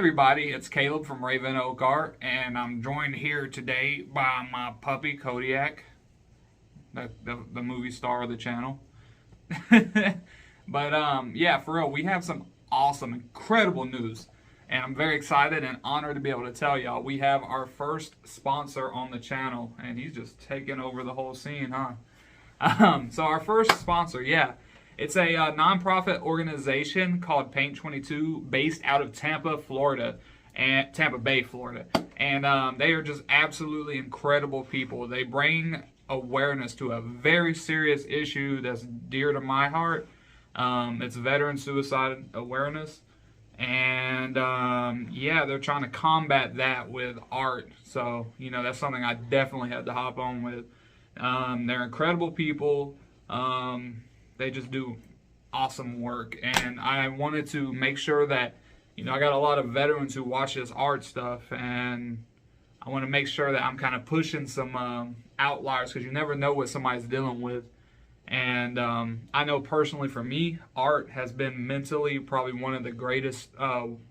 everybody, it's Caleb from Raven Oak Art, and I'm joined here today by my puppy Kodiak, the movie star of the channel. But yeah, for real, we have some awesome, incredible news, and I'm very excited and honored to be able to tell y'all we have our first sponsor on the channel, and he's just taking over the whole scene, huh? So our first sponsor, yeah. It's a nonprofit organization called Paint 22, based out of Tampa, Florida, and Tampa Bay, Florida. And they are just absolutely incredible people. They bring awareness to a very serious issue that's dear to my heart. It's veteran suicide awareness. And yeah, they're trying to combat that with art. So, you know, that's something I definitely had to hop on with. They're incredible people. They just do awesome work, and I wanted to make sure that, you know, I got a lot of veterans who watch this art stuff, and I want to make sure that I'm kind of pushing some outliers, because you never know what somebody's dealing with. And I know personally for me, art has been mentally probably one of the greatest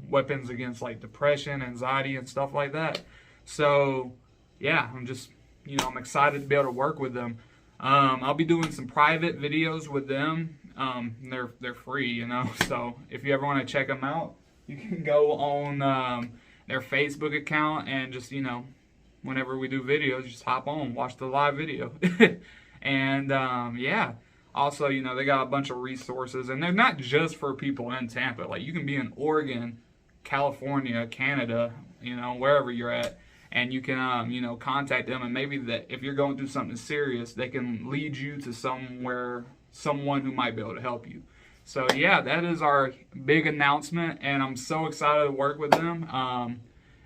weapons against like depression, anxiety, and stuff like that. So yeah, I'm just, you know, I'm excited to be able to work with them. I'll be doing some private videos with them. They're free, you know, so if you ever want to check them out, you can go on their Facebook account and just, you know, whenever we do videos, just hop on, watch the live video. And yeah, also, you know, they got a bunch of resources, and they're not just for people in Tampa. Like, you can be in Oregon, California, Canada, you know, wherever you're at, and you can, you know, contact them, and maybe that if you're going through something serious, they can lead you to someone who might be able to help you. So yeah, that is our big announcement, and I'm so excited to work with them.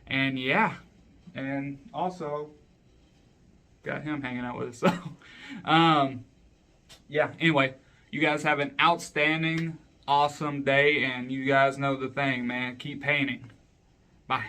And yeah, and also got him hanging out with us. So yeah, anyway, you guys have an outstanding, awesome day, and you guys know the thing, man. Keep painting. Bye.